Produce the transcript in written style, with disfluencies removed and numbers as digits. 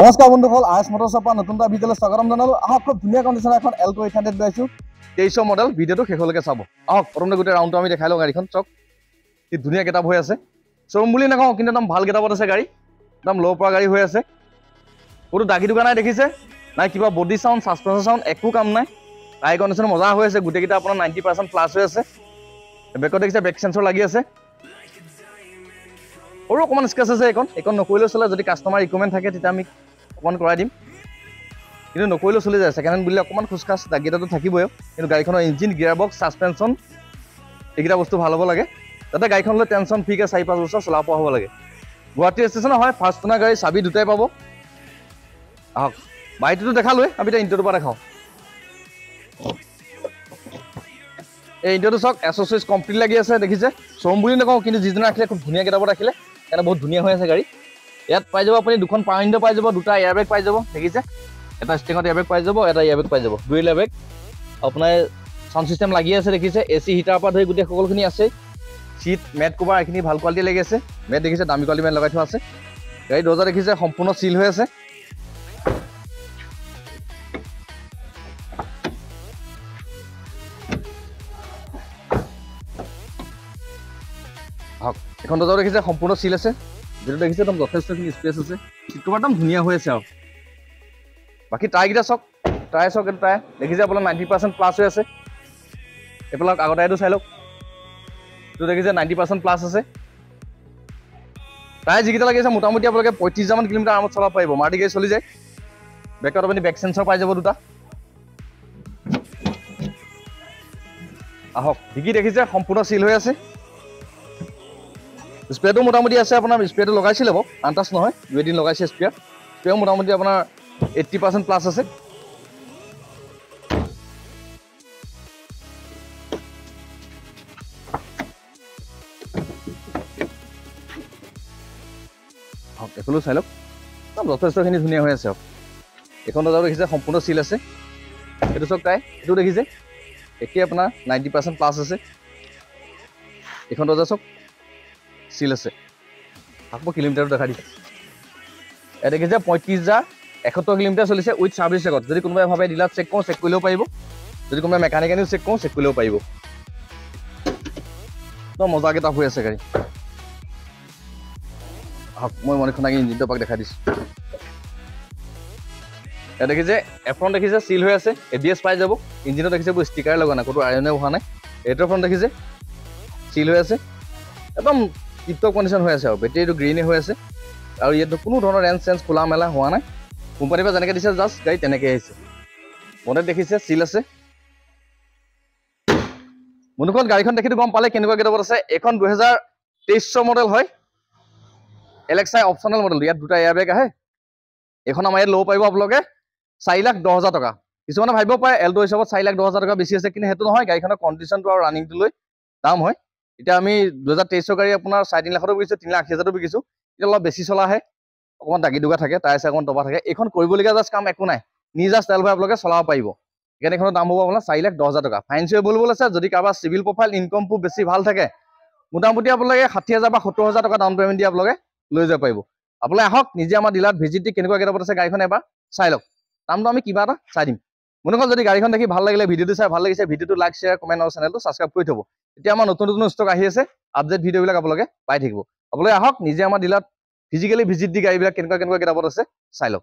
নমস্কাৰ বন্ধুসকল, আইএছ মটৰ্ছৰ পৰা নতুন এটা ভিডিঅ'লৈ স্বাগতম জনালো। আহক খুব ধুনীয়া কণ্ডিশ্যনৰ এখন এল্টো 800 লৈ আছো। 2300 মডেল। ভিডিঅ'টো শেষলৈকে চাব। আহক প্ৰথমতে গোটেই ৰাউণ্ডটো আমি দেখাই লওঁ গাড়ীখন। চক কি ধুনীয়া গেটআপ হৈ আছে। শ্ব'ৰুম বুলি নকওঁ, কিন্তু একদম ভাল গেটআপত আছে গাড়ী। একদম ল' পৰা গাড়ী হৈ আছে। ক'তো দাগি দুগা নাই দেখিছে নাই, কিবা বডি চাউণ্ড ছাছপেন্সৰ চাউণ্ড একো কাম নাই। টায়াৰ কণ্ডিশ্যন মজা হৈ আছে, গোটেইকেইটা আপোনাৰ 90% প্লাছ হৈ আছে। বেকত দেখিছে বেক চেঞ্চৰ লাগি আছে। সৰু অকণমান স্কেচ আছে এইখন নকৰিলেও চলে। যদি কাষ্টমাৰ ৰিকমেণ্ড থাকে তেতিয়া আমি অকণমান কৰাই দিম, কিন্তু নকৰিলেও চলি যায়। ছেকেণ্ড হেণ্ড বুলিলে অকণমান খোজখাজ দাগিটাটো থাকিবই, কিন্তু গাড়ীখনৰ ইঞ্জিন, গিয়াৰ বক্স, ছাছপেনশ্যন এইকেইটা বস্তু ভাল হ'ব লাগে, যাতে গাড়ীখনলৈ টেনশ্যন ফ্ৰীকৈ 4-5 বছৰ চলাব পৰা হ'ব লাগে। গুৱাহাটী ষ্টেচনৰ হয়, ফাৰ্ষ্ট অনাৰ গাড়ী, চাবি দুটাই পাব। আহক বাইকটোতো দেখালোৱে, আমি এতিয়া ইণ্টাৰটোৰ পৰা দেখাওঁ। এই ইণ্টাৰটো চাওক, এছ'চিয়েজ কমপ্লিট লাগি আছে দেখিছে। শ্ব'ৰুম বুলি নকওঁ, কিন্তু যিজনে ৰাখিলে খুব ধুনীয়া গেটআপত ৰাখিলে, সেইকাৰণে বহুত ধুনীয়া হৈ আছে গাড়ী। ইয়াত পাই যাব আপুনি দুখন পাৱাৰ উইণ্ডো পাই যাব, দুটা এয়াৰবেগ পাই যাব দেখিছে। এটা ষ্টেঙত এয়াৰবেগ পাই যাব, এটা এয়াৰবেগ পাই যাব, ডুৱেল এয়াৰবেগ। আপোনাৰ চাউণ্ড ছিষ্টেম লাগি আছে দেখিছে। AC হিটাৰৰ পৰা ধৰি গোটেই সকলোখিনি আছে। চিট, মেট কভাৰ এইখিনি ভাল কোৱালিটি লাগি আছে। মেট দেখিছে, দামী কোৱালিটি মেট লগাই থোৱা আছে। গাড়ী দৰ্জা দেখিছে সম্পূৰ্ণ চিল হৈ আছে। এখন দৰ্জাও দেখিছে সম্পূৰ্ণ চিল আছে। যিটো দেখিছে একদম যথেষ্টখিনি স্পেচ আছে। চিট কভাৰ একদম ধুনীয়া হৈ আছে আৰু বাকী টায়াৰকেইটা চাওক, টায়াৰ চাওক, এইটো টায়াৰ দেখিছে আপোনাৰ 90% প্লাছ হৈ আছে। এইবিলাক আগৰ টায়াৰটো চাই লওক, এইটো দেখিছে 90% প্লাছ আছে। টায়াৰ যিকেইটা লাগি আছে মোটামুটি আপোনালোকে 35,000 কিলোমিটাৰ আৰামত চলাব পাৰিব। মাৰুতি গাড়ী চলি যায়। বেকত আপুনি বেক চেঞ্চৰ পাই যাব দুটা। আহক ডিকি দেখিছে সম্পূৰ্ণ চিল হৈ আছে। স্প্ৰেটো মোটামুটি আছে, আপোনাৰ স্প্ৰেটো লগাইছিলে বাৰু, আনটাচ নহয়, 2 এদিন লগাইছে স্প্ৰেও মোটামুটি আপোনাৰ 80% প্লাছ আছে। এইফালেও চাই লওক, একদম যথেষ্টখিনি ধুনীয়া হৈ আছে। আৰু এইখন দৰ্জাও দেখিছে সম্পূৰ্ণ চিল আছে। এইটো চাওক টায়াৰ, এইটো দেখিছে একেই আপোনাৰ 90% প্লাছ আছে। এইখন দৰ্জা চাওক চিল আছে। আকৌ কিলোমিটাৰটো দেখা দিছে। ইয়াত দেখিছে 35,171 কিলোমিটাৰ চলিছে উইথ ছাৰ্ভিচ ৰেকৰ্ড। যদি কোনোবাই ভাবে ডিলাৰত চেক কৰোঁ, চেক কৰিলেও পাৰিব। যদি কোনোবাই মেকানিকেলিও চেক কৰোঁ, চেক কৰিলেও পাৰিব। একদম মজা গেটআপ হৈ আছে গাড়ী। আহক মই মনিখন আগে ইঞ্জিনটো পাক দেখাই দিছোঁ। ইয়াত দেখিছে এফ্ৰণ্ট দেখিছে চিল হৈ আছে। ABS পাই যাব। ইঞ্জিনত দেখিছে বহুত ষ্টিকাৰ লগা নাই, ক'তো আইৰণে হোৱা নাই। ৰেটৰ ফ্ৰণ্ট দেখিছে চিল হৈ আছে, একদম টিপটপ কণ্ডিশ্যন হৈ আছে। আৰু বেটেৰীটো গ্ৰীণে হৈ আছে। আৰু ইয়াতো কোনো ধৰণৰ ৰেঞ্চ চেঞ্চ খোলা মেলা হোৱা নাই। কোম্পানীৰ পৰা যেনেকৈ দিছে জাষ্ট গাড়ী তেনেকৈ আহিছে। বনেট দেখিছে চিল আছে। বন্ধুসকল গাড়ীখন দেখিতো গম পালে কেনেকুৱা গেটআপত আছে। এইখন 2023 মডেল হয়। LXi optional model. ইয়াত দুটা এয়াৰবেগ আহে। এইখন আমাৰ ইয়াত ল'ব পাৰিব আপোনালোকে 4,10,000 টকা। কিছুমানে ভাবিব পাৰে এল্টো হিচাপত 4,10,000 টকা বেছি আছে, কিন্তু সেইটো নহয়। গাড়ীখনৰ কণ্ডিশ্যনটো আৰু ৰানিংটো লৈ দাম হয়। এতিয়া আমি 2023 গাড়ী আপোনাৰ 3.5 লাখতো বিকিছোঁ, 3,80,000তো বিকিছোঁ। এতিয়া অলপ বেছি চলা আহে, অকণমান দাগি দুগা থাকে, টায়াৰ চাই অকণমান দবা থাকে। এইখন কৰিবলগীয়া জাষ্ট কাম একো নাই, নিজা ষ্টাইল ভাই আপোনালোকে চলাব পাৰিব। সেইকাৰণে এইখনৰ দাম হ'ব আপোনাৰ 4,10,000 টকা। ফাইনেন্সিয়েল এভেইলেবল আছে। যদি কাৰোবাৰ চিভিল প্ৰফাইল ইনকম খুব বেছি ভাল থাকে, মোটামুটি আপোনালোকে 60,000 বা 70,000 টকা ডাউন পে'মেণ্ট দি আপোনালোকে লৈ যাব পাৰিব। আপোনালোকে আহক নিজে আমাৰ ডিলাৰত ভিজিট দি কেনেকুৱা গেটআপত আছে গাড়ীখন এবাৰ চাই লওক। দামটো আমি কিবা এটা চাই দিম। বন্ধুসকল যদি গাড়ীখন দেখি ভাল লাগিলে, ভিডিঅ'টো চাই ভাল লাগিছে, ভিডিঅ'টো লাইক, শ্বেয়াৰ, কমেণ্ট আৰু চেনেলটো ছাবস্ক্ৰাইব কৰি থ'ব। এতিয়া আমাৰ নতুন নতুন ষ্টক আহি আছে, আপডেট ভিডিঅ'বিলাক আপোনালোকে পাই থাকিব। আপোনালোকে আহক নিজে আমাৰ ডিলাৰত ফিজিকেলি ভিজিট দি গাড়ীবিলাক কেনেকুৱা গেটআপত আছে চাই লওক।